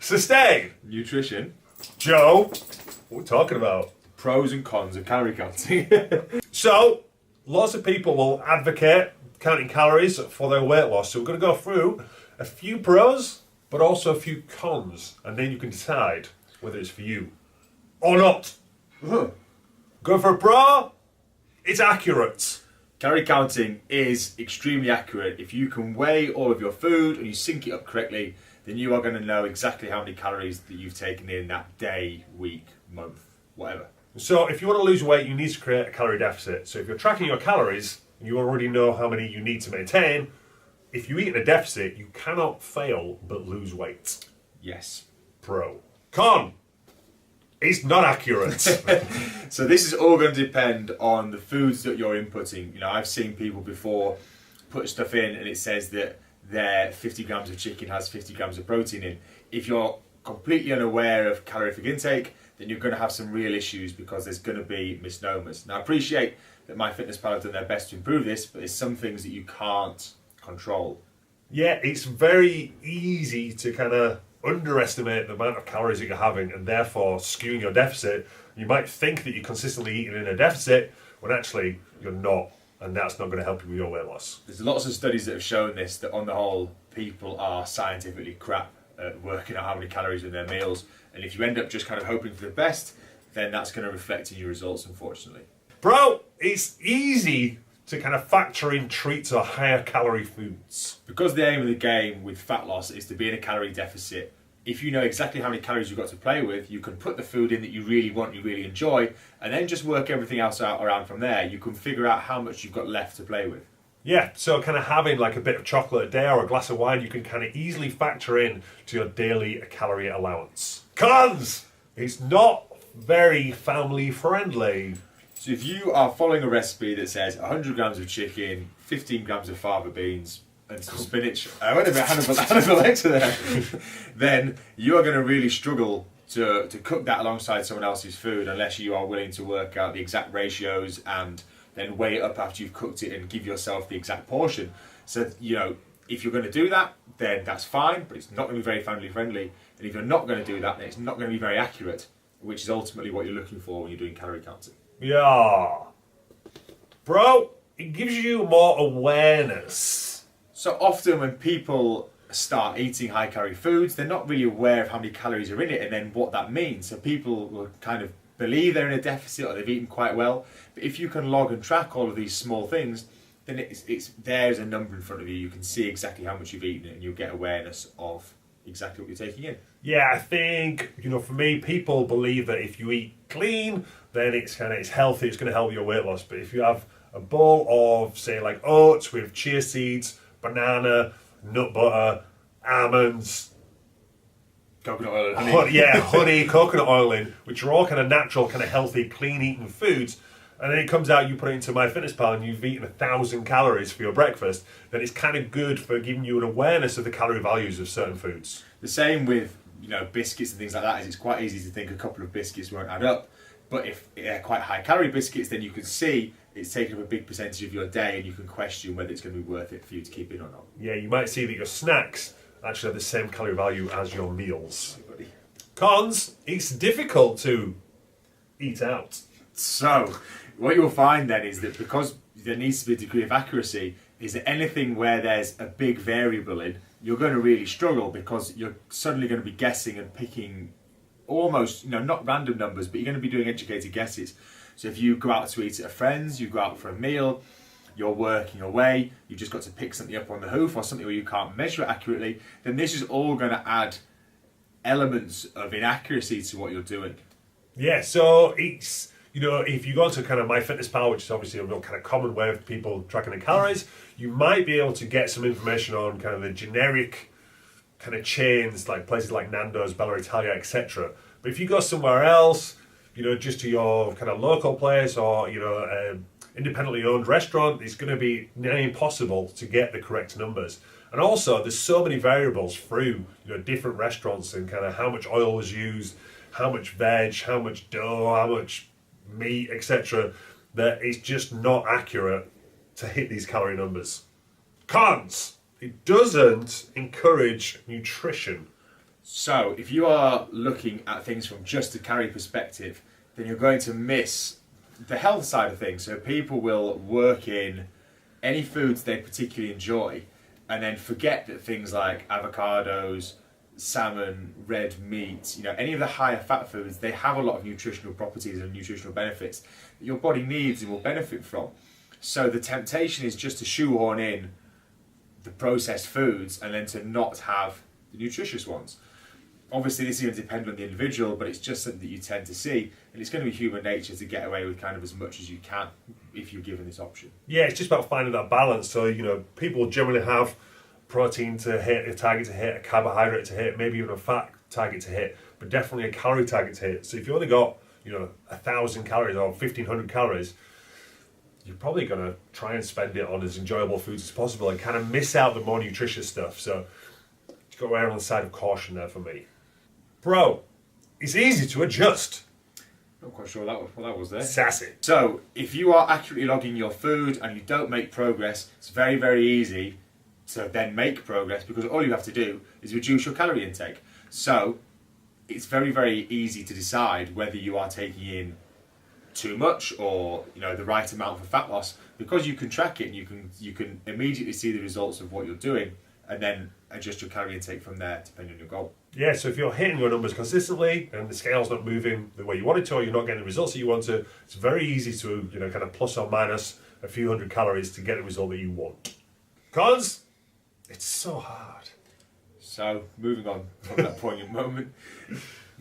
Sustain. Nutrition. Joe, what are we talking about? Pros and cons of calorie counting. So, lots of people will advocate counting calories for their weight loss. So we're going to go through a few pros, but also a few cons. And then you can decide whether it's for you or not. Go for a pro, it's accurate. Calorie counting is extremely accurate. If you can weigh all of your food and you sync it up correctly, then you are going to know exactly how many calories that you've taken in that day, week, month, whatever. So if you want to lose weight, you need to create a calorie deficit. So if you're tracking your calories, and you already know how many you need to maintain, if you eat in a deficit, you cannot fail but lose weight. Yes. Pro. Con. It's not accurate. So this is all going to depend on the foods that you're inputting. You know, I've seen people before put stuff in and it says that their 50 grams of chicken has 50 grams of protein in. If you're completely unaware of calorific intake, then you're going to have some real issues because there's going to be misnomers. Now, I appreciate that MyFitnessPal have done their best to improve this, but there's some things that you can't control. Yeah, it's very easy to kind of underestimate the amount of calories that you're having and therefore skewing your deficit. You might think that you're consistently eating in a deficit when actually you're not, and that's not going to help you with your weight loss. There's lots of studies that have shown this, that on the whole, people are scientifically crap at working out how many calories in their meals, and if you end up just kind of hoping for the best, then that's going to reflect in your results, unfortunately. Bro, it's easy to kind of factor in treats or higher calorie foods. Because the aim of the game with fat loss is to be in a calorie deficit, if you know exactly how many calories you've got to play with, you can put the food in that you really want, you really enjoy, and then just work everything else out around from there. You can figure out how much you've got left to play with. Yeah, so kind of having like a bit of chocolate a day or a glass of wine, you can kind of easily factor in to your daily calorie allowance. Cons! It's not very family friendly. So if you are following a recipe that says 100 grams of chicken, 15 grams of fava beans, and some spinach, wait a minute, Hannibal Lecter there, then you are going to really struggle to cook that alongside someone else's food unless you are willing to work out the exact ratios and then weigh it up after you've cooked it and give yourself the exact portion. So, you know, if you're going to do that, then that's fine, but it's not going to be very family friendly. And if you're not going to do that, then it's not going to be very accurate, which is ultimately what you're looking for when you're doing calorie counting. Yeah. Bro, it gives you more awareness. So often when people start eating high calorie foods, they're not really aware of how many calories are in it and then what that means. So people will kind of believe they're in a deficit or they've eaten quite well. But if you can log and track all of these small things, then it's there's a number in front of you. You can see exactly how much you've eaten and you'll get awareness of exactly what you're taking in. Yeah, I think, you know, for me, people believe that if you eat clean, then it's healthy, it's going to help your weight loss. But if you have a bowl of, say, like oats with chia seeds, banana, nut butter, almonds, Coconut oil and honey. honey, coconut oil in, which are all kind of natural, kind of healthy, clean-eating foods, and then it comes out, you put it into MyFitnessPal and you've eaten 1,000 calories for your breakfast, then it's kind of good for giving you an awareness of the calorie values of certain foods. The same with, you know, biscuits and things like that, is it's quite easy to think a couple of biscuits won't add up. But if they're quite high calorie biscuits, then you can see it's taking up a big percentage of your day and you can question whether it's going to be worth it for you to keep in or not. Yeah, you might see that your snacks actually have the same calorie value as your meals. Cons, it's difficult to eat out. So, what you'll find then is that because there needs to be a degree of accuracy, is that anything where there's a big variable in, you're going to really struggle because you're suddenly going to be guessing and picking almost, you know, not random numbers, but you're going to be doing educated guesses. So if you go out to eat at a friend's, you go out for a meal, you're working away, you've just got to pick something up on the hoof or something where you can't measure it accurately, then this is all going to add elements of inaccuracy to what you're doing. Yeah, so it's, you know, if you go to kind of MyFitnessPal, which is obviously a real kind of common way of people tracking their calories, you might be able to get some information on kind of the generic kind of chains, like places like Nando's, Bella Italia, etc. But if you go somewhere else, you know, just to your kind of local place or, you know, independently owned restaurant, it's going to be nearly impossible to get the correct numbers. And also, there's so many variables through, you know, different restaurants and kind of how much oil was used, how much veg, how much dough, how much meat, etc., that it's just not accurate to hit these calorie numbers. Cons. It doesn't encourage nutrition. So if you are looking at things from just a calorie perspective, then you're going to miss the health side of things. So people will work in any foods they particularly enjoy and then forget that things like avocados, salmon, red meat, any of the higher fat foods, they have a lot of nutritional properties and nutritional benefits that your body needs and will benefit from. So the temptation is just to shoehorn in the processed foods and then to not have the nutritious ones. Obviously this is going to depend on the individual, but it's just something that you tend to see, and it's going to be human nature to get away with kind of as much as you can if you're given this option. Yeah, it's just about finding that balance. So, people generally have protein to hit, a target to hit, a carbohydrate to hit, maybe even a fat target to hit, but definitely a calorie target to hit. So if you only got, 1,000 calories or 1,500 calories, you're probably going to try and spend it on as enjoyable foods as possible and kind of miss out the more nutritious stuff. So you've got to err on the side of caution there for me. Bro, it's easy to adjust. Not quite sure what that was there. Sassy. So, if you are accurately logging your food and you don't make progress, it's very, very easy to then make progress because all you have to do is reduce your calorie intake. So, it's very, very easy to decide whether you are taking in too much or the right amount for fat loss because you can track it and you can immediately see the results of what you're doing and then adjust your calorie intake from there depending on your goal. Yeah, so if you're hitting your numbers consistently and the scale's not moving the way you want it to, or you're not getting the results that you want to, it's very easy to, kind of plus or minus a few hundred calories to get the result that you want. Because it's so hard. So, moving on from that poignant moment,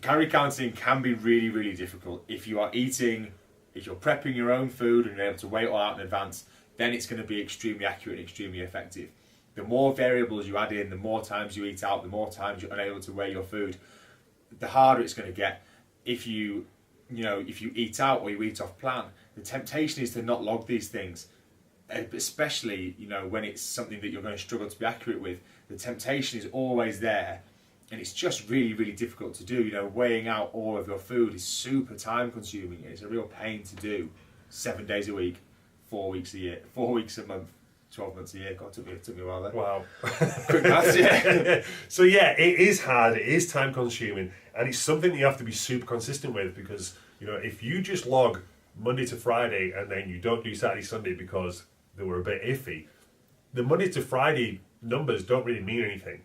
calorie counting can be really, really difficult. If you're prepping your own food and you're able to weigh it all out in advance, then it's going to be extremely accurate and extremely effective. The more variables you add in, the more times you eat out, the more times you're unable to weigh your food, the harder it's going to get. If you eat out or you eat off plan, the temptation is to not log these things, especially when it's something that you're going to struggle to be accurate with. The temptation is always there, and it's just really, really difficult to do. Weighing out all of your food is super time consuming, and it's a real pain to do 7 days a week, 4 weeks a year, 4 weeks a month. 12 months a year. God, it took me a while there. Wow. Quick maths, yeah. So yeah, it is hard, it is time consuming, and it's something that you have to be super consistent with because, if you just log Monday to Friday and then you don't do Saturday, Sunday because they were a bit iffy, the Monday to Friday numbers don't really mean anything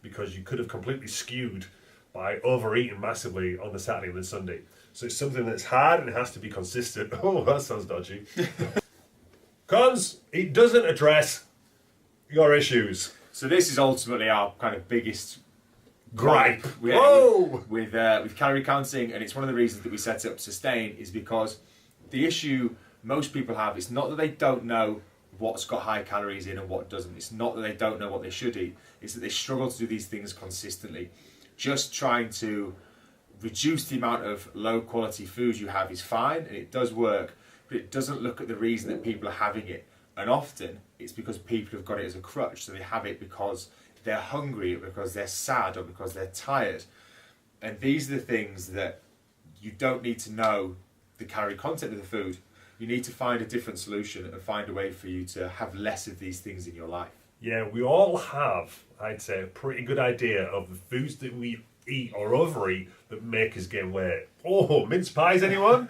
because you could have completely skewed by overeating massively on the Saturday and the Sunday. So it's something that's hard and it has to be consistent. Oh, that sounds dodgy. Cons, it doesn't address your issues. So this is ultimately our kind of biggest gripe with calorie counting, and it's one of the reasons that we set up Sustain is because the issue most people have is not that they don't know what's got high calories in and what doesn't. It's not that they don't know what they should eat. It's that they struggle to do these things consistently. Just trying to reduce the amount of low quality food you have is fine, and it does work. But it doesn't look at the reason that people are having it. And often it's because people have got it as a crutch. So they have it because they're hungry, or because they're sad, or because they're tired. And these are the things that you don't need to know the calorie content of the food. You need to find a different solution and find a way for you to have less of these things in your life. Yeah, we all have, I'd say, a pretty good idea of the foods that we eat or overeat that make us gain weight. Oh, mince pies, anyone?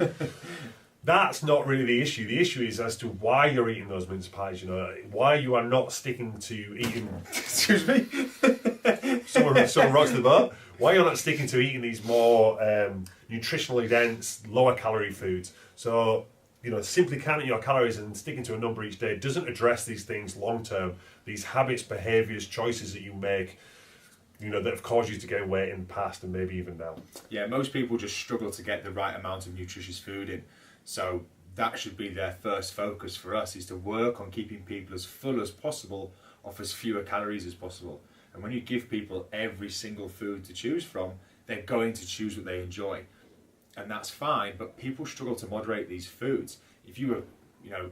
That's not really the issue. The issue is as to why you're eating those mince pies, why you are not sticking to eating... Excuse me? Someone rocks the boat. Why you're not sticking to eating these more nutritionally dense, lower calorie foods. So, simply counting your calories and sticking to a number each day doesn't address these things long term. These habits, behaviours, choices that you make, that have caused you to gain weight in the past and maybe even now. Yeah, most people just struggle to get the right amount of nutritious food in. So that should be their first focus for us, is to work on keeping people as full as possible off as fewer calories as possible. And when you give people every single food to choose from, they're going to choose what they enjoy. And that's fine, but people struggle to moderate these foods. If you were,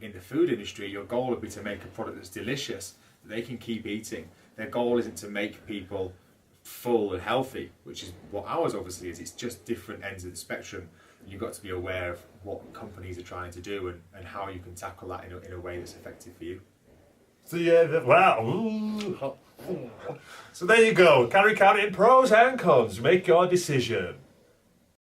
in the food industry, your goal would be to make a product that's delicious, that they can keep eating. Their goal isn't to make people full and healthy, which is what ours obviously is. It's just different ends of the spectrum. You've got to be aware of what companies are trying to do and how you can tackle that in a way that's effective for you. So yeah, wow. So there you go. Calorie counting, pros and cons. Make your decision.